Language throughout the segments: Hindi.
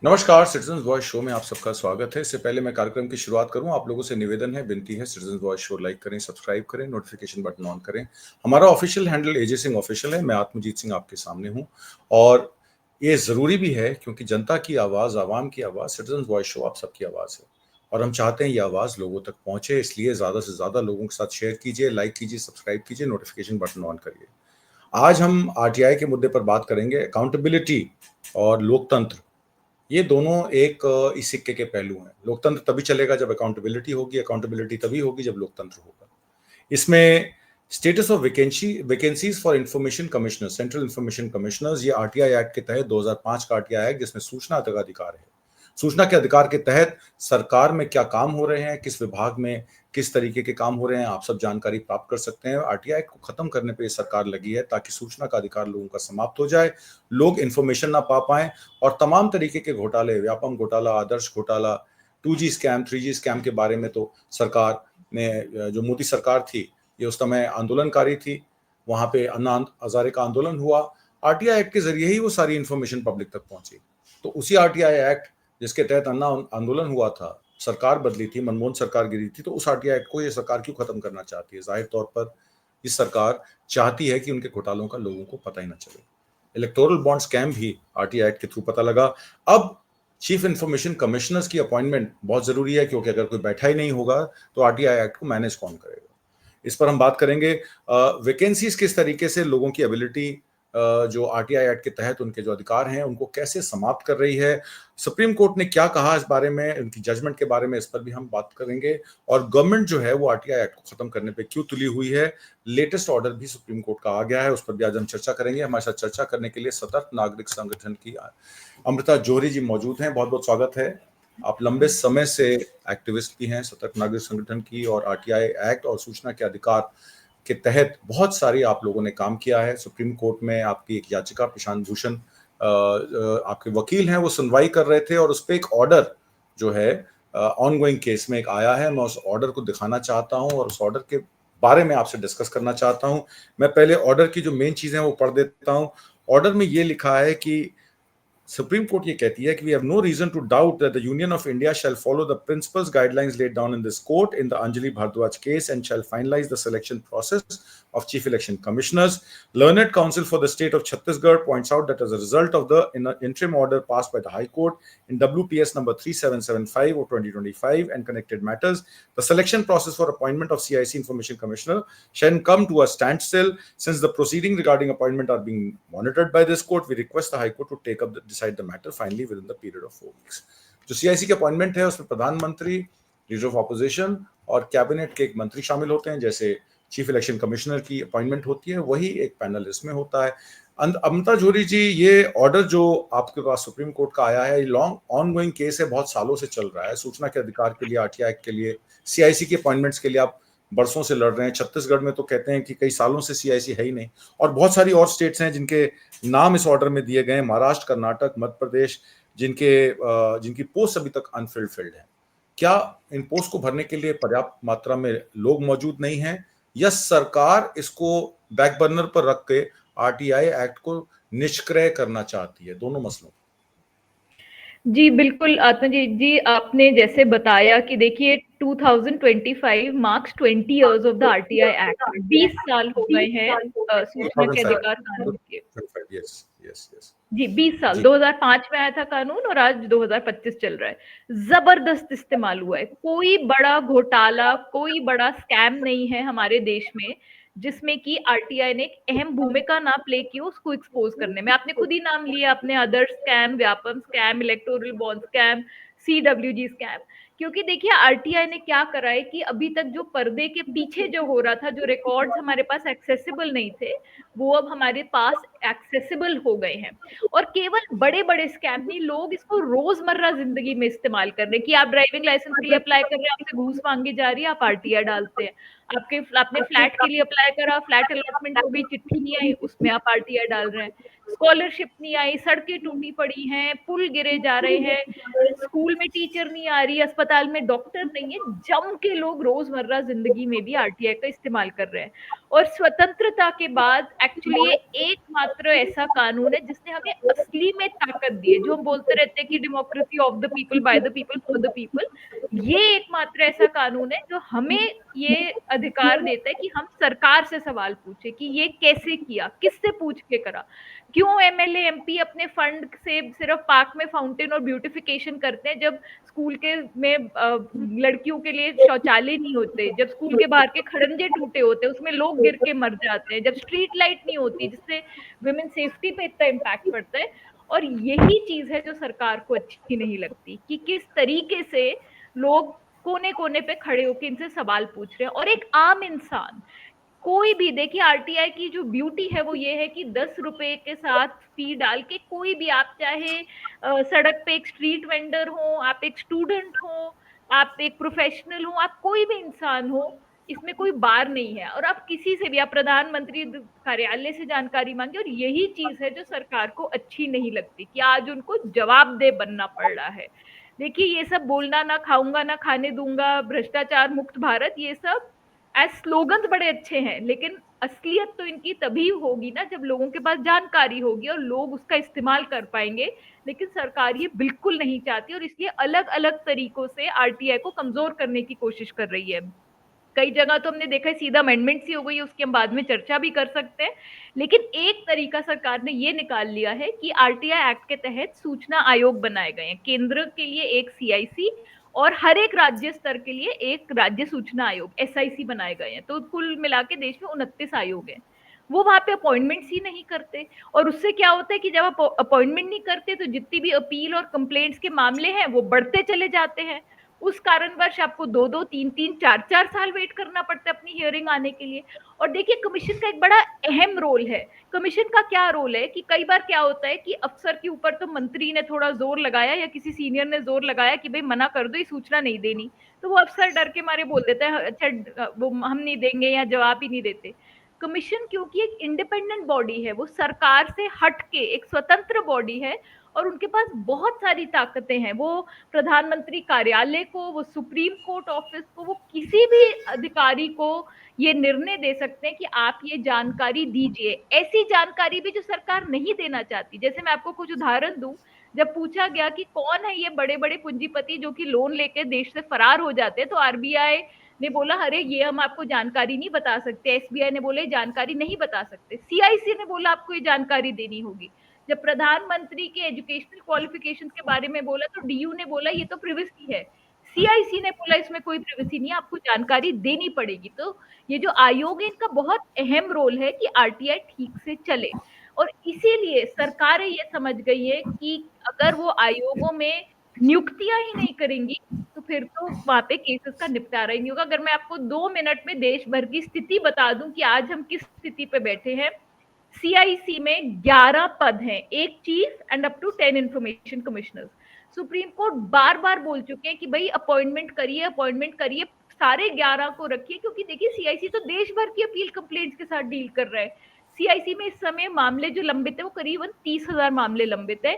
नमस्कार, सिटीजन्स वॉइस शो में आप सबका स्वागत है। इससे पहले मैं कार्यक्रम की शुरुआत करूं, आप लोगों से निवेदन है, विनती है, सिटीजन्स वॉइस शो लाइक करें, सब्सक्राइब करें, नोटिफिकेशन बटन ऑन करें। हमारा ऑफिशियल हैंडल एजे सिंह ऑफिशियल है। मैं आत्मजीत सिंह आपके सामने हूं और ये जरूरी भी है क्योंकि जनता की आवाज, आवाम की आवाज, सिटीजन्स वॉइस शो आप सबकी आवाज है और हम चाहते हैं ये आवाज लोगों तक पहुंचे। इसलिए ज्यादा से ज्यादा लोगों के साथ शेयर कीजिए, लाइक कीजिए, सब्सक्राइब कीजिए, नोटिफिकेशन बटन ऑन करिए। आज हम आरटीआई के मुद्दे पर बात करेंगे। अकाउंटेबिलिटी और लोकतंत्र, ये दोनों एक इस सिक्के के पहलू हैं। लोकतंत्र तभी चलेगा जब अकाउंटेबिलिटी होगी, अकाउंटेबिलिटी तभी होगी जब लोकतंत्र होगा। इसमें status of vacancies for information commissioner, central information commissioners, ये आरटीआई एक्ट के तहत 2005 का आरटीआई एक्ट, जिसमें सूचना का अधिकार है। सूचना के अधिकार के तहत सरकार में क्या काम हो रहे हैं, किस विभाग में किस तरीके के काम हो रहे हैं, आप सब जानकारी प्राप्त कर सकते हैं। आरटीआई को खत्म करने पे सरकार लगी है ताकि सूचना का अधिकार लोगों का समाप्त हो जाए, लोग इन्फॉर्मेशन ना पा पाए और तमाम तरीके के घोटाले, व्यापम घोटाला, आदर्श घोटाला, 2G स्कैम, 3G स्कैम के बारे में तो सरकार ने, जो मोदी सरकार थी, ये उस समय आंदोलनकारी थी। वहां पे अन्ना हजारे का आंदोलन हुआ। आरटीआई एक्ट के जरिए ही वो सारी इंफॉर्मेशन पब्लिक तक पहुंची। तो उसी आरटीआई एक्ट जिसके तहत अन्ना आंदोलन हुआ था, सरकार बदली थी, मनमोहन सरकार गिरी थी, तो उस आरटीआई एक्ट को ये सरकार क्यों खत्म करना चाहती है? जाहिर तौर पर इस सरकार चाहती है कि उनके घोटालों का लोगों को पता ही ना चले। इलेक्टोरल बॉन्ड स्कैम भी आरटीआई एक्ट के थ्रू पता लगा। अब चीफ इंफॉर्मेशन कमिश्नर्स की अपॉइंटमेंट बहुत जरूरी है क्योंकि अगर कोई बैठा ही नहीं होगा तो आरटीआई एक्ट को मैनेज कौन करेगा? इस पर हम बात करेंगे। वैकेंसीज किस तरीके से लोगों की एबिलिटी, जो आरटीआई एक्ट के तहत उनके जो अधिकार हैं उनको कैसे समाप्त कर रही है, सुप्रीम कोर्ट ने क्या कहा इस बारे में, उनकी जजमेंट के बारे में, इस पर भी हम बात करेंगे। और गवर्नमेंट जो है वो आरटीआई एक्ट को खत्म करने पे क्यों तुली हुई है, लेटेस्ट ऑर्डर भी सुप्रीम कोर्ट का आ गया है, उस पर भी आज हम चर्चा करेंगे। हमारे साथ चर्चा करने के लिए सतर्क नागरिक संगठन की अमृता जौहरी जी मौजूद हैं। बहुत बहुत स्वागत है। आप लंबे समय से एक्टिविस्ट भी हैं सतर्क नागरिक संगठन की, और आरटीआई एक्ट और सूचना के अधिकार के तहत बहुत सारी आप लोगों ने काम किया है। सुप्रीम कोर्ट में आपकी एक याचिका, प्रशांत भूषण आपके वकील हैं, वो सुनवाई कर रहे थे और उस पर एक ऑर्डर जो है ऑनगोइंग केस में एक आया है। मैं उस ऑर्डर को दिखाना चाहता हूं और उस ऑर्डर के बारे में आपसे डिस्कस करना चाहता हूं। मैं पहले ऑर्डर की जो मेन चीजें वो पढ़ देता हूं। ऑर्डर में ये लिखा है कि सुप्रीम कोर्ट ये कहती है कि we have no reason to doubt that the Union of India shall follow the principles guidelines laid down in this court in the Anjali Bhardwaj case and shall finalize the selection process of chief election commissioners. Learned counsel for the state of Chhattisgarh points out that as a result of the interim order passed by the High Court in WPS number 3775 of 2025 and connected matters, the selection process for appointment of CIC Information Commissioner shall come to a standstill. Since the proceeding regarding appointment are being monitored by this court, we request the High Court to take up the decide the matter finally within the period of 4 weeks. जो सीआईसी की अपॉइंटमेंट है उसमें प्रधानमंत्री, लीडर ऑफ ऑपोजिशन और कैबिनेट के एक मंत्री शामिल होते हैं। जैसे चीफ इलेक्शन कमिश्नर की अपॉइंटमेंट होती है, वही एक पैनल इसमें होता है। अमृता जौहरी जी, ये ऑर्डर जो आपके पास सुप्रीम कोर्ट का आया है, लॉन्ग ऑनगोइंग केस है, बहुत सालों से चल रहा है। सूचना के अधिकार के लिए, आरटीआई के लिए, सीआईसी के अपॉइंटमेंट्स के लिए आप बरसों से लड़ रहे हैं। छत्तीसगढ़ में तो कहते हैं कि कई सालों से सीआईसी है ही नहीं, और बहुत सारी और स्टेट्स हैं जिनके नाम इस ऑर्डर में दिए गए हैं, महाराष्ट्र, कर्नाटक, मध्य प्रदेश, जिनकी पोस्ट अभी तक अनफिल्ड है। क्या इन पोस्ट को भरने के लिए पर्याप्त मात्रा में लोग मौजूद नहीं हैं, या सरकार इसको बैक बर्नर पर रख के आरटीआई एक्ट को निष्क्रिय करना चाहती है? दोनों मसलों। जी बिल्कुल आत्मजीत जी, आपने जैसे बताया कि देखिए 2025 marks 20 years of the RTI act. 20 साल हो गए हैं सूचना के अधिकार कानून के। यस यस यस जी 20 साल। 2005 में आया था कानून और आज 2025 चल रहा है। जबरदस्त इस्तेमाल हुआ है। कोई बड़ा घोटाला, कोई बड़ा स्कैम नहीं है हमारे देश में जिसमें कि आरटीआई ने एक अहम भूमिका ना प्ले की उसको एक्सपोज करने में। आपने खुद ही नाम लिया अपने, other scam, Vyapam scam, electoral bond scam, CWG scam. क्योंकि देखिए आरटीआई ने क्या करा है कि अभी तक जो पर्दे के पीछे जो हो रहा था, जो रिकॉर्ड्स हमारे पास एक्सेसिबल नहीं थे, वो अब हमारे पास एक्सेसिबल हो गए हैं। और केवल बड़े बड़े स्कैम नहीं, लोग इसको रोजमर्रा जिंदगी में इस्तेमाल कर रहे हैं कि आप ड्राइविंग लाइसेंस के लिए अप्लाई कर रहे हैं, आपसे घूस मांगी जा रही है, आप आरटीआई डालते हैं। आपने फ्लैट के लिए अप्लाई करा, फ्लैट अलॉटमेंट हो गई, चिट्ठी नहीं आई, उसमें आप आरटीआई डाल रहे हैं। स्कॉलरशिप नहीं आई, सड़कें टूटी पड़ी हैं, पुल गिरे जा रहे हैं, स्कूल में टीचर नहीं आ रही, अस्पताल में डॉक्टर नहीं है, जम के लोग रोजमर्रा जिंदगी में भी आरटीआई का इस्तेमाल कर रहे हैं। और स्वतंत्रता के बाद एक्चुअली ये एकमात्र ऐसा कानून है जिसने हमें असली में ताकत दी है। जो हम बोलते रहते हैं कि democracy of the people, by the people, for the people, ये एकमात्र ऐसा कानून है जो हमें ये अधिकार देता है कि हम सरकार से सवाल पूछे कि ये कैसे किया, किससे पूछ के करा, क्यों एमएलए एमपी अपने फंड से सिर्फ पार्क में फाउंटेन और ब्यूटिफिकेशन करते हैं जब स्कूल के में लड़कियों के लिए शौचालय नहीं होते, जब स्कूल के बाहर के खड़ंजे टूटे होते हैं, उसमें लोग गिर के मर जाते हैं, जब स्ट्रीट लाइट नहीं होती जिससे वुमेन सेफ्टी पे इतना इम्पैक्ट पड़ता है। और यही चीज है जो सरकार को अच्छी नहीं लगती कि किस तरीके से लोग कोने कोने पे खड़े होकर इनसे सवाल पूछ रहे हैं। और एक आम इंसान कोई भी, देखिए आरटीआई की जो ब्यूटी है वो ये है कि 10 रुपए के साथ फी डाल के कोई भी, आप चाहे सड़क पे एक स्ट्रीट वेंडर हो, आप एक स्टूडेंट हो, आप एक प्रोफेशनल हो, आप कोई भी इंसान हो, इसमें कोई बार नहीं है। और आप किसी से भी, आप प्रधानमंत्री कार्यालय से जानकारी मांगे। और यही चीज है जो सरकार को अच्छी नहीं लगती कि आज उनको जवाबदेह बनना पड़ रहा है। देखिए ये सब बोलना, ना खाऊंगा ना खाने दूंगा, भ्रष्टाचार मुक्त भारत, ये सब एज स्लोगन्स बड़े अच्छे हैं, लेकिन असलियत तो इनकी तभी होगी ना जब लोगों के पास जानकारी होगी और लोग उसका इस्तेमाल कर पाएंगे। लेकिन सरकार ये बिल्कुल नहीं चाहती और इसलिए अलग अलग तरीकों से आरटीआई को कमजोर करने की कोशिश कर रही है। कई जगह तो हमने देखा है सीधा अमेंडमेंट ही हो गई है, उसकी हम बाद में चर्चा भी कर सकते हैं। लेकिन एक तरीका सरकार ने ये निकाल लिया है कि आरटीआई एक्ट के तहत सूचना आयोग बनाए गए हैं, केंद्र के लिए एक सीआईसी और हर एक राज्य स्तर के लिए एक राज्य सूचना आयोग एसआईसी बनाए गए हैं। तो कुल मिला के देश में 29 आयोग हैं। वो वहां पे अपॉइंटमेंट्स ही नहीं करते। और उससे क्या होता है कि जब आप अपॉइंटमेंट नहीं करते तो जितनी भी अपील और कंप्लेंट्स के मामले हैं वो बढ़ते चले जाते हैं। उस कारणवश आपको 2-2, 3-3, 4-4 साल वेट करना पड़ता है अपनी हियरिंग आने के लिए। और देखिए कमीशन का एक बड़ा अहम रोल है। कमीशन का क्या रोल है कि कई बार क्या होता है कि अफसर के ऊपर तो मंत्री ने थोड़ा जोर लगाया या किसी सीनियर ने जोर लगाया कि भाई मना कर दो, ये सूचना नहीं देनी, तो वो अफसर डर के मारे बोल देता है अच्छा वो हम नहीं देंगे या जवाब ही नहीं देते। कमीशन क्योंकि एक इंडिपेंडेंट बॉडी है, वो सरकार से हट के एक स्वतंत्र बॉडी है और उनके पास बहुत सारी ताकतें हैं। वो प्रधानमंत्री कार्यालय को, वो सुप्रीम कोर्ट ऑफिस को, वो किसी भी अधिकारी को ये निर्णय दे सकते हैं कि आप ये जानकारी दीजिए, ऐसी जानकारी भी जो सरकार नहीं देना चाहती। जैसे मैं आपको कुछ उदाहरण दूं, जब पूछा गया कि कौन है ये बड़े बड़े पूंजीपति जो कि लोन लेके देश से फरार हो जाते हैं, तो आरबीआई ने बोला अरे ये हम आपको जानकारी नहीं बता सकते, एसबीआई ने बोला ये जानकारी नहीं बता सकते, सीआईसी ने बोला आपको ये जानकारी देनी होगी। जब प्रधानमंत्री के एजुकेशनल क्वालिफिकेशन के बारे में बोला तो डीयू ने बोला ये तो प्रिवेसी है, सीआईसी ने बोला इसमें कोई प्रिवेसी नहीं है, आपको जानकारी देनी पड़ेगी। तो ये जो आयोग है इनका बहुत अहम रोल है कि आरटीआई ठीक से चले। और इसीलिए सरकारें ये समझ गई है कि अगर वो आयोगों में नियुक्तियां ही नहीं करेंगी तो फिर तो वहां पे केसेस का निपटारा ही नहीं होगा। अगर मैं आपको 2 मिनट में देश भर की स्थिति बता दूं कि आज हम किस स्थिति पे बैठे हैं। सीआईसी में 11 पद हैं, एक chief and up to 10 information commissioner. Supreme court बार बार बोल चुके हैं कि भाई अपॉइंटमेंट करिए, अपॉइंटमेंट करिए, सारे 11 को रखिए, क्योंकि देखिए सीआईसी तो देश भर की अपील कंप्लेंट्स के साथ डील कर रहा है। सीआईसी में इस समय मामले जो लंबित है वो करीबन 30,000 मामले लंबित है।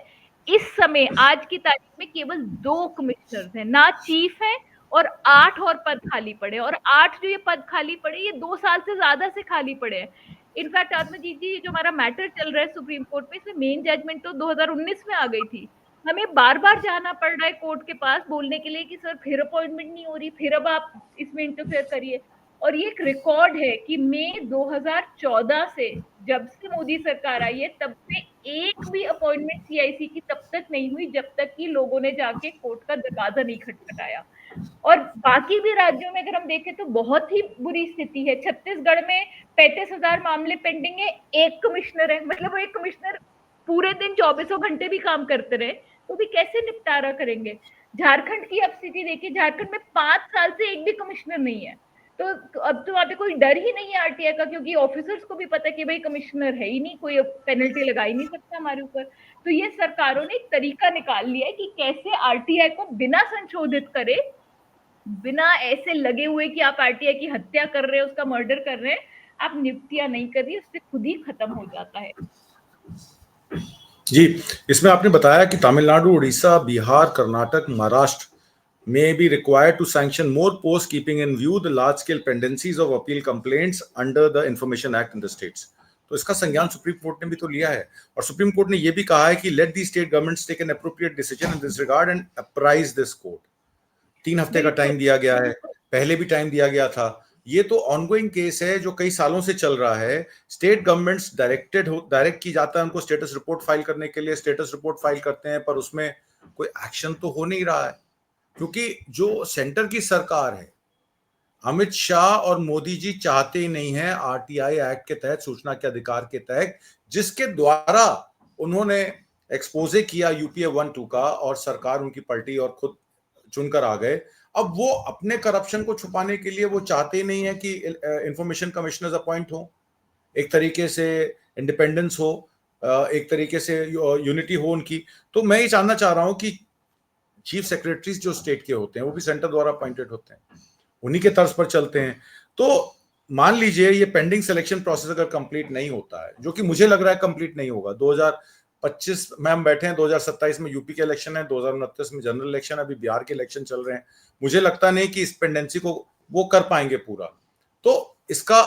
इस समय आज की तारीख में केवल 2 कमिश्नर्स हैं, ना चीफ है, और 8 और पद खाली पड़े, और 8 जो ये पद खाली पड़े ये 2 साल से ज्यादा से खाली पड़े हैं। इनफैक्ट आत्मजीत जी, जो हमारा मैटर चल रहा है सुप्रीम कोर्ट में, इसमें मेन जजमेंट तो 2019 में आ गई थी। हमें बार बार जाना पड़ रहा है कोर्ट के पास बोलने के लिए कि सर फिर अपॉइंटमेंट नहीं हो रही, फिर अब आप इसमें इंटरफेयर करिए। और ये एक रिकॉर्ड है कि मई 2014 से जब से मोदी सरकार आई है तब से एक भी अपॉइंटमेंट सीआईसी की तब तक नहीं हुई जब तक कि लोगों ने जाके कोर्ट का दरवाजा नहीं खटखटाया। और बाकी भी राज्यों में अगर हम देखें तो बहुत ही बुरी स्थिति है। छत्तीसगढ़ में 35,000 मामले पेंडिंग है, एक कमिश्नर है, मतलब वो एक कमिश्नर पूरे दिन 24 घंटे भी काम करते रहे तो भी कैसे निपटारा करेंगे। झारखंड की अब स्थिति देखिए, झारखंड में 5 साल से एक भी कमिश्नर नहीं है। तो अब तो वहां पे कोई डर ही नहीं है आरटीआई का, क्योंकि ऑफिसर्स को भी पता है कि भाई कमिश्नर है ही नहीं, कोई पेनल्टी लगा ही नहीं सकता हमारे ऊपर। तो ये सरकारों ने एक तरीका निकाल लिया है कि कैसे आरटीआई को बिना संशोधित करे बिना ऐसे लगे हुए कि आप आरटीआई की हत्या कर रहे हैं, उसका मर्डर कर रहे हैं, आप नियुक्तियां नहीं कर रही, उससे खुद ही खत्म हो जाता है। जी, इसमें आपने बताया कि Tamil Nadu, Orissa, Bihar, Karnataka, Maharashtra may be required to sanction more posts keeping in view the large scale pendencies of appeal complaints under the Information Act in the states. तो इसका संज्ञान सुप्रीम कोर्ट ने भी तो लिया है, और सुप्रीम कोर्ट ने यह भी कहा है कि let the state governments take an appropriate decision in this regard and apprise this court. 3 हफ्ते का टाइम दिया गया है, पहले भी टाइम दिया गया था। ये तो ऑनगोइंग केस है जो कई सालों से चल रहा है। स्टेट गवर्नमेंट्स डायरेक्ट की जाता है उनको स्टेटस रिपोर्ट फाइल करने के लिए, स्टेटस रिपोर्ट फाइल करते हैं, पर उसमें कोई एक्शन तो हो नहीं रहा है, क्योंकि जो सेंटर की सरकार है, अमित शाह और मोदी जी चाहते ही नहीं है आरटीआई एक्ट के तहत, सूचना के अधिकार के तहत, जिसके द्वारा उन्होंने एक्सपोजे किया यूपीए 1-2 का, और सरकार उनकी पलटी और खुद चुनकर आ गए। अब वो अपने करप्शन को छुपाने के लिए वो चाहते ही नहीं है कि इंफॉर्मेशन कमिश्नर्स अपॉइंट हो, एक तरीके से इंडिपेंडेंस हो, एक तरीके से यूनिटी हो उनकी। तो मैं ये जानना चाह रहा हूं कि चीफ सेक्रेटरीज जो स्टेट के होते हैं वो भी सेंटर द्वारा अपॉइंटेड होते हैं, उन्हीं के तर्ज पर चलते हैं। तो मान लीजिए ये पेंडिंग सिलेक्शन प्रोसेस अगर कंप्लीट नहीं होता है, जो कि मुझे लग रहा है कंप्लीट नहीं होगा, 2025 में हम बैठे हैं, 2027 में यूपी के इलेक्शन है, 2029 में जनरल इलेक्शन, अभी बिहार के इलेक्शन चल रहे हैं, मुझे लगता नहीं कि इस पेंडेंसी को वो कर पाएंगे पूरा। तो इसका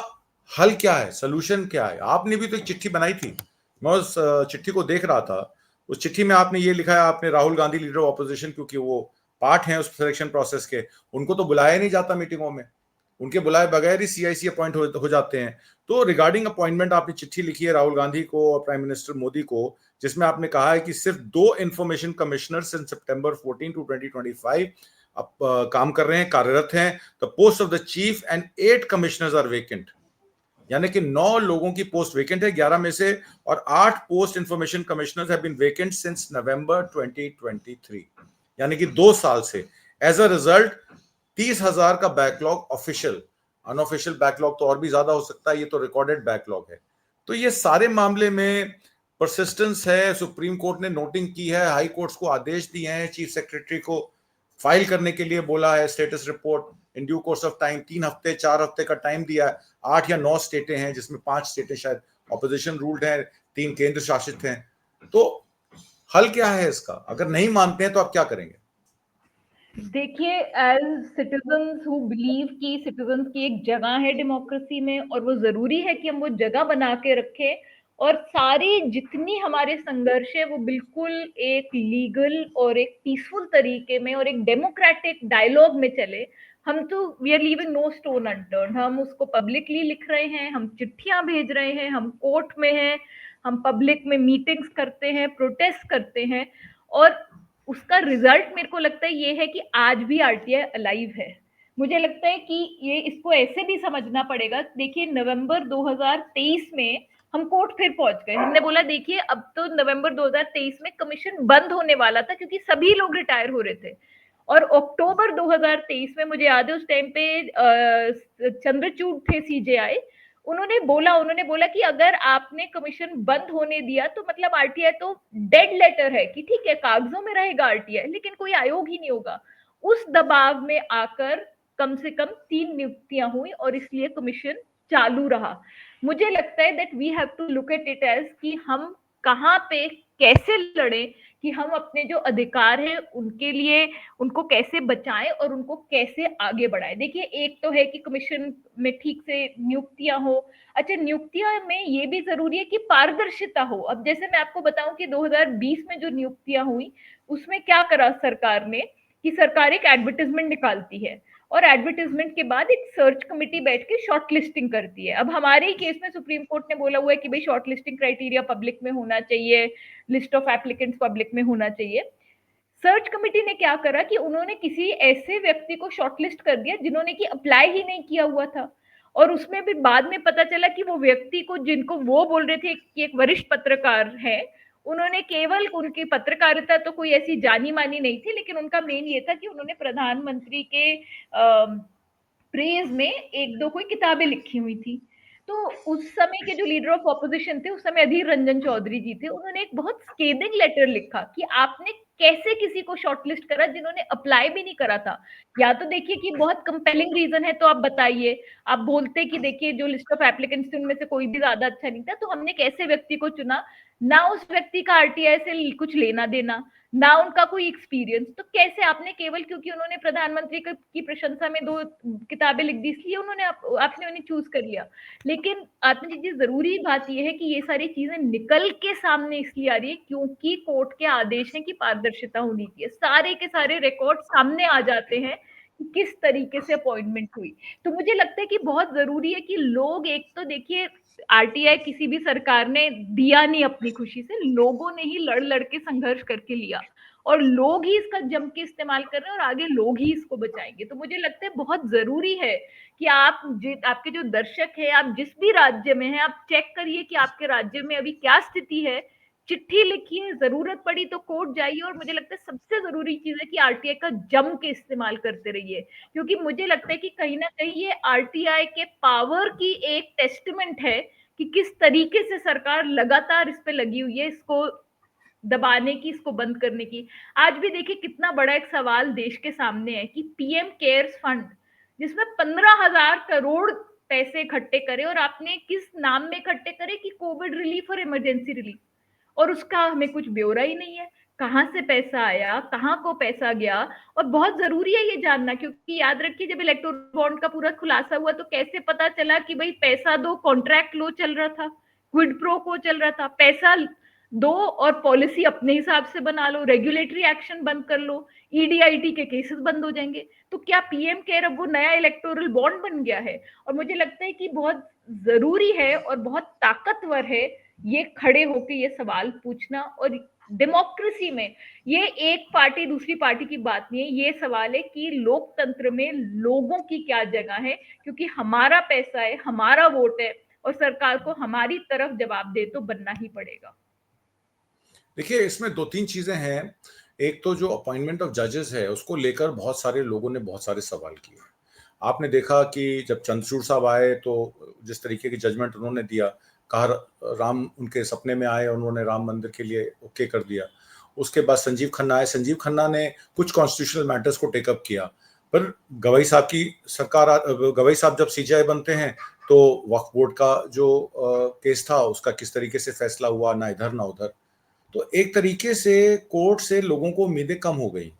हल क्या है, सोल्यूशन क्या है? आपने भी तो एक चिट्ठी बनाई थी, मैं उस चिट्ठी को देख रहा था। उस चिट्ठी में आपने ये लिखा है, आपने Rahul Gandhi leader of opposition, क्योंकि वो पार्ट हैं उस सिलेक्शन प्रोसेस के, उनको तो बुलाया नहीं जाता मीटिंगों में, उनके बुलाए बगैर ही सीआईसी अपॉइंट हो जाते हैं। तो रिगार्डिंग अपॉइंटमेंट आपने चिट्ठी लिखी है राहुल गांधी को और प्राइम मिनिस्टर मोदी को, जिसमें आपने कहा है कि सिर्फ 2 इंफॉर्मेशन कमिश्नर्स इन सितंबर 14 टू 2025 अब काम कर रहे हैं, कार्यरत हैं। The post of the chief and 8 commissioners are vacant, यानी कि 9 लोगों की पोस्ट वेकेंट है 11 में से, और 8 post information commissioners have been vacant since November 2023, यानी कि 2 साल से। एज अ रिजल्ट 30,000 का बैकलॉग, ऑफिशियल, अनऑफिशियल बैकलॉग तो और भी ज्यादा हो सकता है, ये तो रिकॉर्डेड बैकलॉग है। तो ये सारे मामले में परसिस्टेंस है, सुप्रीम कोर्ट ने नोटिंग की है, हाई कोर्ट्स को आदेश दिए हैं, चीफ सेक्रेटरी को फाइल करने के लिए बोला है status report in due course of time, 3 हफ्ते 4 हफ्ते का टाइम दिया है। 8 या 9 स्टेटें हैं, जिसमें 5 स्टेटें शायद ऑपोजिशन रूल्ड हैं, 3 केंद्र शासित हैं। तो हल क्या है इसका? अगर नहीं मानते हैं तो आप क्या करेंगे? देखिए, एज सिटीजन्स हु बिलीव कि सिटीजन्स की एक जगह है डेमोक्रेसी में, और वो जरूरी है कि हम वो जगह बना के रखें, और सारी जितनी हमारे संघर्ष है वो बिल्कुल एक लीगल और एक पीसफुल तरीके में और एक डेमोक्रेटिक डायलॉग में चले। हम तो we are leaving no stone unturned, हम उसको पब्लिकली लिख रहे हैं, हम चिट्ठियां भेज रहे हैं, हम कोर्ट में हैं, हम पब्लिक में मीटिंग्स करते हैं, प्रोटेस्ट करते हैं, और उसका रिजल्ट मेरे को लगता है ये है कि आज भी आरटीआई अलाइव है। मुझे लगता है कि ये इसको ऐसे भी समझना पड़ेगा। देखिए, नवंबर 2023 में हम कोर्ट फिर पहुंच गए, हमने बोला देखिए अब तो नवंबर 2023 में कमीशन बंद होने वाला था क्योंकि सभी लोग रिटायर हो रहे थे, और अक्टूबर 2023 में मुझे याद है उस टाइम पे चंद्रचूड़ थे सीजेआई, उन्होंने बोला कि अगर आपने कमीशन बंद होने दिया तो मतलब आरटीआई तो डेड लेटर है, कि ठीक है कागजों में रहेगा आरटीआई लेकिन कोई आयोग ही नहीं होगा। उस दबाव में आकर कम से कम 3 नियुक्तियां हुई और इसलिए कमीशन चालू रहा। मुझे लगता है that we have to look at it as कि हम कहाँ पे कैसे लड़े, कि हम अपने जो अधिकार है उनके लिए उनको कैसे बचाएं और उनको कैसे आगे बढ़ाएं। देखिए, एक तो है कि कमीशन में ठीक से नियुक्तियां हो। अच्छा, नियुक्तियां में ये भी जरूरी है कि पारदर्शिता हो। अब जैसे मैं आपको बताऊं कि 2020 में जो नियुक्तियां हुई उसमें क्या करा सरकार ने, कि सरकार एक एडवर्टाइजमेंट निकालती है और एडवर्टाइजमेंट के बाद एक सर्च कमेटी बैठ के शॉर्ट लिस्टिंग करती है। अब हमारे ही केस में सुप्रीम कोर्ट ने बोला हुआ है कि भाई शॉर्ट लिस्टिंग क्राइटेरिया पब्लिक में होना चाहिए, लिस्ट ऑफ एप्लीकेंट्स पब्लिक में होना चाहिए। सर्च कमेटी ने क्या करा कि उन्होंने किसी ऐसे व्यक्ति को शॉर्टलिस्ट कर दिया जिन्होंने कि अप्लाई ही नहीं किया हुआ था, और उसमें भी बाद में पता चला कि वो व्यक्ति को, जिनको वो बोल रहे थे कि एक वरिष्ठ पत्रकार है, उन्होंने केवल, उनकी पत्रकारिता तो कोई ऐसी जानी मानी नहीं थी, लेकिन उनका मेन ये था कि उन्होंने प्रधानमंत्री के प्रेज में एक दो कोई किताबें लिखी हुई थी। तो उस समय के जो लीडर ऑफ ऑपोजिशन थे उस समय अधीर रंजन चौधरी जी थे, उन्होंने एक बहुत स्केदिंग लेटर लिखा कि आपने कैसे किसी को शॉर्टलिस्ट करा जिन्होंने अप्लाई भी नहीं करा था? या तो देखिए कि बहुत कंपेलिंग रीजन है तो आप बताइए। आप बोलते कि देखिए जो लिस्ट ऑफ एप्लीकेंट्स थी उनमें से कोई भी ज्यादा अच्छा नहीं था, तो हमने कैसे व्यक्ति को चुना? ना उस व्यक्ति का आरटीआई से कुछ लेना देना, ना उनका कोई एक्सपीरियंस, तो कैसे आपने केवल क्योंकि उन्होंने प्रधानमंत्री की प्रशंसा में 2 किताबें लिख दी इसलिए आपने उन्हें चूज कर लिया? लेकिन आत्मजीत जी, जरूरी बात यह है कि ये सारी चीजें निकल के सामने इसलिए आ रही है क्योंकि कोर्ट के आदेश हैं कि पारदर्शिता होनी चाहिए, सारे के सारे रिकॉर्ड सामने आ जाते हैं कि किस तरीके से अपॉइंटमेंट हुई। तो मुझे लगता है कि बहुत जरूरी है कि लोग, एक तो देखिए आरटीआई किसी भी सरकार ने दिया नहीं अपनी खुशी से, लोगों ने ही लड़ लड़ के संघर्ष करके लिया, और लोग ही इसका जम के इस्तेमाल कर रहे हैं और आगे लोग ही इसको बचाएंगे। तो मुझे लगता है बहुत जरूरी है कि आपके जो दर्शक है, आप जिस भी राज्य में हैं, आप चेक करिए कि आपके राज्य में अभी क्या स्थिति है, चिट्ठी लिखिए, जरूरत पड़ी तो कोर्ट जाइए, और मुझे लगता है सबसे जरूरी चीज है कि आरटीआई का जम के इस्तेमाल करते रहिए, क्योंकि मुझे लगता है कि कहीं ना कहीं ये आरटीआई के पावर की एक टेस्टमेंट है कि किस तरीके से सरकार लगातार इस पे लगी हुई है, इसको दबाने की, इसको बंद करने की। आज भी देखिए कितना बड़ा एक सवाल देश के सामने है कि पीएम केयर्स फंड, जिसमें 15,000 करोड़ पैसे इकट्ठे करे, और आपने किस नाम में इकट्ठे करे कि कोविड रिलीफ और इमरजेंसी रिलीफ, और उसका हमें कुछ ब्यौरा ही नहीं है, कहाँ से पैसा आया, कहाँ को पैसा गया। और बहुत जरूरी है ये जानना, क्योंकि याद रखिए जब इलेक्टोरल बॉन्ड का पूरा खुलासा हुआ तो कैसे पता चला कि भाई पैसा दो, कॉन्ट्रैक्ट लो चल रहा था, क्विड प्रो को चल रहा था, पैसा दो और पॉलिसी अपने हिसाब से बना लो, रेगुलेटरी एक्शन बंद कर लो, ईडीआईटी के केसेस बंद हो जाएंगे। तो क्या पीएम केयर अब वो नया इलेक्टोरल बॉन्ड बन गया है? और मुझे लगता है कि बहुत जरूरी है और बहुत ताकतवर है ये खड़े होकर ये सवाल पूछना। और डेमोक्रेसी में ये एक पार्टी दूसरी पार्टी की बात नहीं है, ये सवाल है कि लोकतंत्र में लोगों की क्या जगह है, क्योंकि हमारा पैसा है, हमारा वोट है, और सरकार को हमारी तरफ जवाब दे तो बनना ही पड़ेगा। देखिए, इसमें 2-3 चीज़ें हैं। एक तो जो अपॉइंटमेंट ऑफ जजेस है, उसको लेकर बहुत सारे लोगों ने बहुत सारे सवाल किए। आपने देखा कि जब चंद्रचूड़ साहब आए तो जिस तरीके की जजमेंट उन्होंने दिया, कहा राम उनके सपने में आए और उन्होंने राम मंदिर के लिए ओके कर दिया। उसके बाद संजीव खन्ना आए, संजीव खन्ना ने कुछ कॉन्स्टिट्यूशनल मैटर्स को टेक अप किया। पर गवई साहब की सरकार, गवई साहब जब सीजेआई बनते हैं तो वक्फ बोर्ड का जो केस था उसका किस तरीके से फैसला हुआ, ना इधर ना उधर। तो एक तरीके से कोर्ट से लोगों को उम्मीदें कम हो गई,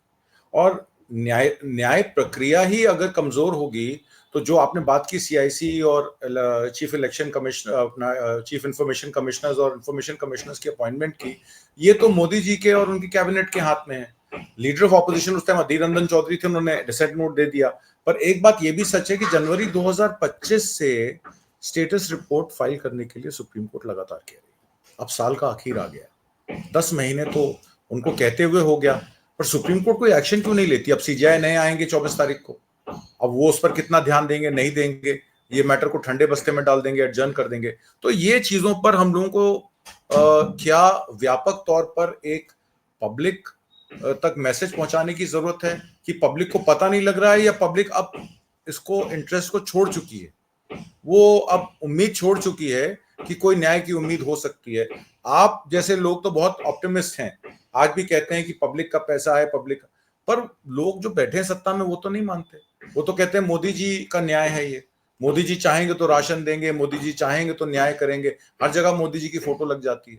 और न्याय न्याय प्रक्रिया ही अगर कमजोर होगी तो जो आपने बात की सीआईसी और चीफ इलेक्शन कमिश्नर, अपना चीफ इंफॉर्मेशन कमिश्नर्स और इंफॉर्मेशन कमिश्नर्स की अपॉइंटमेंट की, ये तो मोदी जी के और उनकी कैबिनेट के हाथ में है। लीडर ऑफ ऑपोजिशन उस टाइम अधीर रंजन चौधरी थे, उन्होंने डिसेंट नोट दे दिया। पर एक बात ये भी सच है कि जनवरी 2025 से स्टेटस रिपोर्ट फाइल करने के लिए सुप्रीम कोर्ट लगातार कह रही है। अब साल का आखिर आ गया, 10 महीने तो उनको कहते हुए हो गया, पर सुप्रीम कोर्ट कोई एक्शन क्यों नहीं लेती? अब सीजीआई नए आएंगे 24 तारीख को, अब वो उस पर कितना ध्यान देंगे नहीं देंगे, ये मैटर को ठंडे बस्ते में डाल देंगे, एडजर्न कर देंगे। तो ये चीजों पर हम लोगों को क्या व्यापक तौर पर एक पब्लिक तक मैसेज पहुंचाने की जरूरत है कि पब्लिक को पता नहीं लग रहा है, या पब्लिक अब इसको इंटरेस्ट को छोड़ चुकी है, वो अब उम्मीद छोड़ चुकी है कि कोई न्याय की उम्मीद हो सकती है। आप जैसे लोग तो बहुत ऑप्टिमिस्ट हैं, आज भी कहते हैं कि पब्लिक का पैसा है, पब्लिक, पर लोग जो बैठे हैं सत्ता में वो तो नहीं मानते। वो तो कहते हैं मोदी जी का न्याय है ये, मोदी जी चाहेंगे तो राशन देंगे, मोदी जी चाहेंगे तो न्याय करेंगे। हर जगह मोदी जी की फोटो लग जाती है,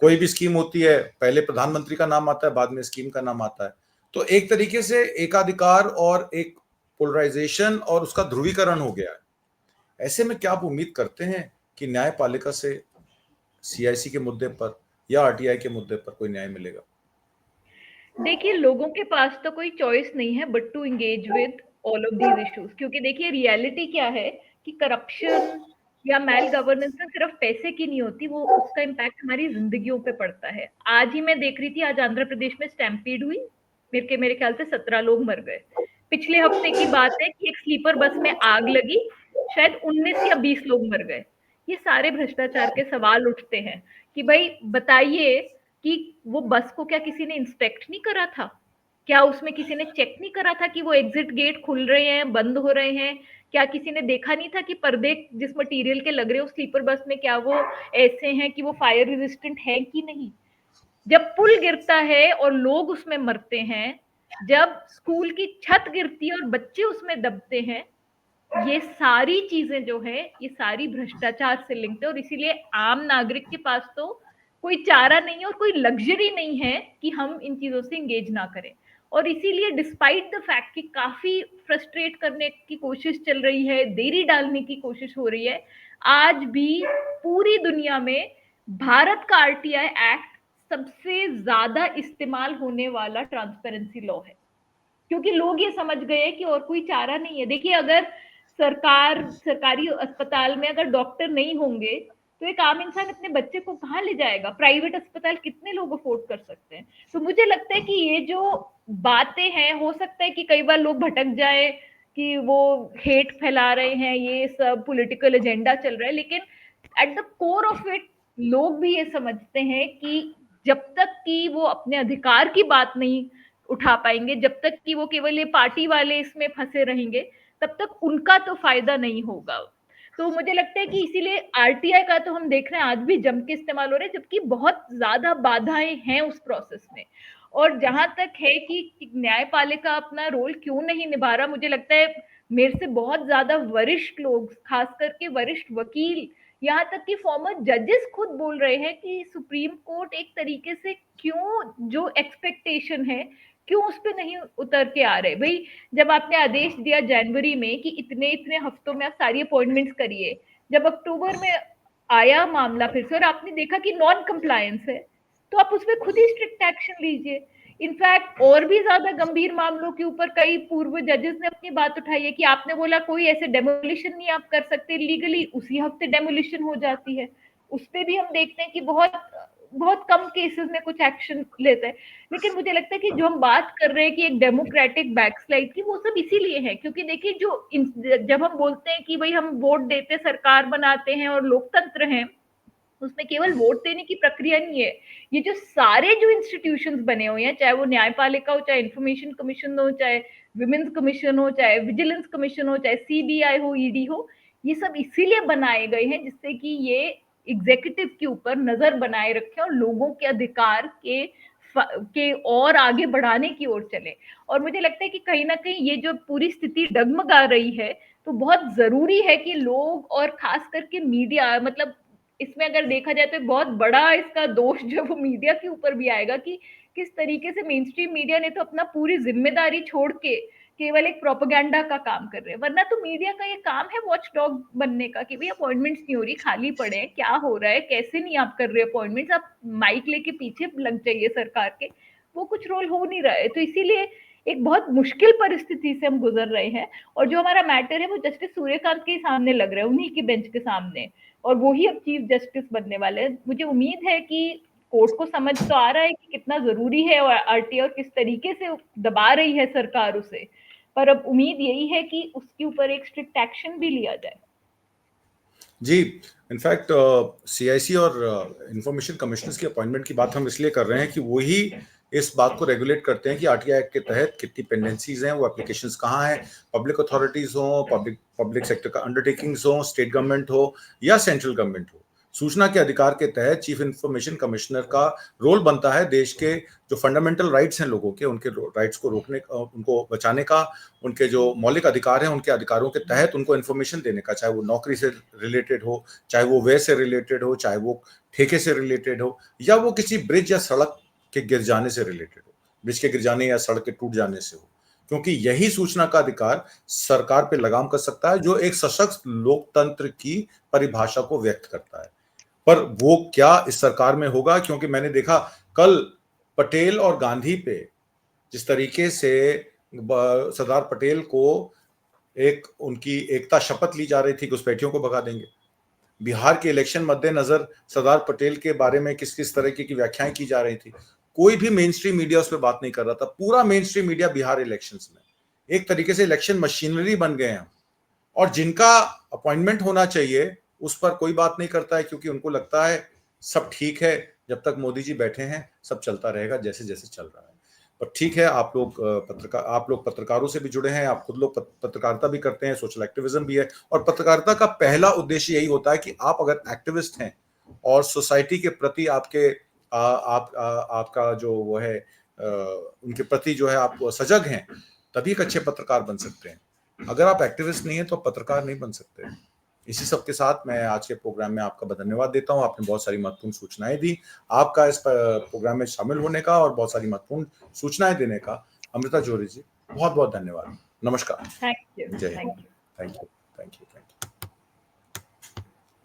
कोई भी स्कीम होती है पहले प्रधानमंत्री का नाम आता है, बाद में स्कीम का नाम आता है। तो एक तरीके से एकाधिकार और एक पोलराइजेशन और उसका ध्रुवीकरण हो गया है। ऐसे में क्या आप उम्मीद करते हैं कि न्यायपालिका से सीआईसी के मुद्दे पर या आरटीआई के मुद्दे पर कोई न्याय मिलेगा? देखिए लोगों के पास तो कोई चॉइस नहीं है but to engage with all of these issues, क्योंकि देखिए रियलिटी क्या है कि करप्शन या मेल गवर्नेंस में सिर्फ पैसे की नहीं होती, वो उसका इम्पैक्ट हमारी जिंदगियों पे पड़ता है। आज ही मैं देख रही थी, आज आंध्र प्रदेश में स्टैम्पीड हुई, मेरे ख्याल से 17 लोग मर गए। पिछले हफ्ते की बात है कि एक स्लीपर बस में आग लगी, शायद 19 या 20 लोग मर गए। ये सारे भ्रष्टाचार के सवाल उठते हैं कि भाई बताइए कि वो बस को क्या किसी ने इंस्पेक्ट नहीं करा था? क्या उसमें किसी ने चेक नहीं करा था कि वो एग्जिट गेट खुल रहे हैं, बंद हो रहे हैं? क्या किसी ने देखा नहीं था कि पर्दे जिस मटेरियल के लग रहे हैं उस स्लीपर बस में क्या वो ऐसे हैं कि वो फायर रेजिस्टेंट है कि नहीं? जब पुल गिरता है और लोग उसमें मरते हैं, जब स्कूल की छत गिरती है और बच्चे उसमें दबते हैं, ये सारी चीजें जो है ये सारी भ्रष्टाचार से लिंक्ड है। और इसीलिए आम नागरिक के पास तो कोई चारा नहीं है और कोई लग्जरी नहीं है कि हम इन चीजों से इंगेज ना करें। और इसीलिए डिस्पाइट द फैक्ट कि काफी फ्रस्ट्रेट करने की कोशिश चल रही है, देरी डालने की कोशिश हो रही है, आज भी पूरी दुनिया में भारत का आरटीआई एक्ट सबसे ज्यादा इस्तेमाल होने वाला ट्रांसपेरेंसी लॉ है, क्योंकि लोग ये समझ गए कि और कोई चारा नहीं है। देखिए, अगर सरकारी अस्पताल में अगर डॉक्टर नहीं होंगे तो एक आम इंसान अपने बच्चे को कहाँ ले जाएगा? प्राइवेट अस्पताल कितने लोग अफोर्ड कर सकते हैं? तो मुझे लगता है कि ये जो बातें हैं, हो सकता है कि कई बार लोग भटक जाए कि वो हेट फैला रहे हैं, ये सब पॉलिटिकल एजेंडा चल रहा है, लेकिन at the core of it लोग भी ये समझते हैं कि जब तक कि वो अपने अधिकार की बात नहीं उठा पाएंगे, जब तक कि वो केवल ये पार्टी वाले इसमें फंसे रहेंगे, तब तक उनका तो फायदा नहीं होगा। तो मुझे लगता है कि इसीलिए आरटीआई का तो हम देख रहे हैं आज भी जम के इस्तेमाल हो रहे हैं, जबकि बहुत ज्यादा बाधाएं हैं उस प्रोसेस में। और जहां तक है कि न्यायपालिका अपना रोल क्यों नहीं निभा रहा, मुझे लगता है मेरे से बहुत ज्यादा वरिष्ठ लोग, खास करके वरिष्ठ वकील, यहाँ तक कि फॉर्मर जजेस खुद बोल रहे हैं कि सुप्रीम कोर्ट एक तरीके से क्यों, जो एक्सपेक्टेशन है, क्यों उस पर नहीं उतर के आ रहे। भाई, जब आपने आदेश दिया जनवरी में कि इतने इतने हफ्तों में आप सारी अपॉइंटमेंट्स करिए, जब अक्टूबर में आया मामला फिर से और आपने देखा कि नॉन कंप्लायंस है, तो आप उसमें खुद ही स्ट्रिक्ट एक्शन लीजिए। इनफैक्ट और भी ज्यादा गंभीर मामलों के ऊपर कई पूर्व जजेस ने अपनी बात उठाई है कि आपने बोला कोई ऐसे डेमोलिशन नहीं आप कर सकते लीगली, उसी हफ्ते डेमोलिशन हो जाती है। उस पर भी हम देखते हैं कि बहुत बहुत कम केसेस में कुछ एक्शन लेते हैं। लेकिन मुझे लगता है कि जो हम बात कर रहे हैं कि एक डेमोक्रेटिक बैकस्लाइड की, वो सब इसीलिए है क्योंकि देखिए, जब हम बोलते हैं कि भाई हम वोट देते सरकार बनाते हैं और लोकतंत्र है, उसमें केवल वोट देने की प्रक्रिया नहीं है, ये जो सारे जो इंस्टीट्यूशंस बने हुए हैं, चाहे वो न्यायपालिका हो, चाहे इंफॉर्मेशन कमीशन हो, चाहे विमेन्स कमीशन हो, चाहे विजिलेंस कमीशन हो, चाहे सीबीआई हो, ईडी हो, ये सब इसीलिए बनाए गए हैं जिससे कि ये एग्जीक्यूटिव के ऊपर नजर बनाए रखे और लोगों के अधिकार के और आगे बढ़ाने की ओर चले। और मुझे लगता है कि कहीं ना कहीं ये जो पूरी स्थिति डगमगा रही है, तो बहुत जरूरी है कि लोग और खास करके मीडिया, मतलब इसमें अगर देखा जाए तो बहुत बड़ा इसका दोष जो वो मीडिया के ऊपर भी आएगा कि किस तरीके से मेन स्ट्रीम मीडिया ने तो अपना पूरी जिम्मेदारी छोड़ के केवल एक प्रोपेगेंडा का काम कर रहे हैं। वरना तो मीडिया का ये काम है वॉच डॉग बनने का, कि भाई अपॉइंटमेंट्स नहीं हो रही, खाली पड़े हैं, क्या हो रहा है, कैसे नहीं आप कर रहे अपॉइंटमेंट्स, आप माइक लेके पीछे लग जाइए सरकार के, वो कुछ रोल हो नहीं रहा है। तो इसीलिए एक बहुत मुश्किल परिस्थिति से हम गुजर रहे हैं। और जो हमारा मैटर है वो जस्टिस सूर्यकांत के सामने लग रहा है, उन्हीं के बेंच के सामने, और वो ही अब चीफ जस्टिस बनने वाले हैं। मुझे उम्मीद है कि कोर्ट को समझ तो आ रहा है कि कितना जरूरी है और आरटीआई और किस तरीके से दबा रही है सरकार उसे, पर अब उम्मीद यही है कि उसके ऊपर एक स्ट्रिक्ट एक्शन भी लिया जाए। जी, इनफैक्ट सीआईसी और इंफॉर्मेशन कमिश्नर्स की अपॉइंटमेंट की बात हम इसलिए कर रहे हैं कि वही इस बात को रेगुलेट करते हैं कि आरटीआई एक्ट के तहत कितनी पेंडेंसीज हैं, वो एप्लीकेशंस कहाँ हैं, पब्लिक अथॉरिटीज हो, पब्लिक सेक्टर का अंडरटेकिंग्स हो, स्टेट गवर्नमेंट हो या सेंट्रल गवर्नमेंट हो। सूचना के अधिकार के तहत चीफ इंफॉर्मेशन कमिश्नर का रोल बनता है देश के जो फंडामेंटल राइट्स हैं लोगों के, उनके राइट्स को रोकने, उनको बचाने का, उनके जो मौलिक अधिकार हैं उनके अधिकारों के तहत उनको इन्फॉर्मेशन देने का, चाहे वो नौकरी से रिलेटेड हो, चाहे वो व्यय से रिलेटेड हो, चाहे वो ठेके से रिलेटेड हो, या वो किसी ब्रिज या सड़क के गिर जाने से रिलेटेड हो, ब्रिज के गिर जाने या सड़क के टूट जाने से हो। क्योंकि यही सूचना का अधिकार सरकार पे लगाम कर सकता है जो एक सशक्त लोकतंत्र की परिभाषा को व्यक्त करता है। पर वो क्या इस सरकार में होगा? क्योंकि मैंने देखा कल पटेल और गांधी पे जिस तरीके से सरदार पटेल को एक उनकी एकता शपथ ली जा रही थी, घुसपैठियों को भगा देंगे। बिहार के इलेक्शन मद्देनजर सरदार पटेल के बारे में किस किस तरह की व्याख्याएं की जा रही थी, कोई भी मेन स्ट्रीम मीडिया उस पर बात नहीं कर रहा था। पूरा main stream media Bihar elections में एक तरीके से इलेक्शन मशीनरी बन गए हैं, और जिनका अपॉइंटमेंट होना चाहिए उस पर कोई बात नहीं करता है, क्योंकि उनको लगता है सब ठीक है, जब तक मोदी जी बैठे हैं सब चलता रहेगा जैसे जैसे चल रहा है। पर ठीक है, आप लोग पत्रकारों से भी जुड़े हैं, आप खुद लोग पत्रकारिता भी करते हैं, सोशल एक्टिविज्म भी है, और पत्रकारिता का पहला उद्देश्य यही होता है कि आप अगर एक्टिविस्ट हैं और सोसाइटी के प्रति आपके आपका जो वो है उनके प्रति जो है आप सजग हैं, तभी एक अच्छे पत्रकार बन सकते हैं। अगर आप एक्टिविस्ट नहीं है तो पत्रकार नहीं बन सकते। इसी सब के साथ मैं आज के प्रोग्राम में आपका धन्यवाद देता हूं। आपने बहुत सारी महत्वपूर्ण सूचनाएं दी। आपका इस प्रोग्राम में शामिल होने का और बहुत सारी महत्वपूर्ण सूचनाएं देने का अमृता जौहरी जी बहुत बहुत धन्यवाद। नमस्कार। Thank you. जय हिंद। Thank you. Thank you. Thank you. Thank you.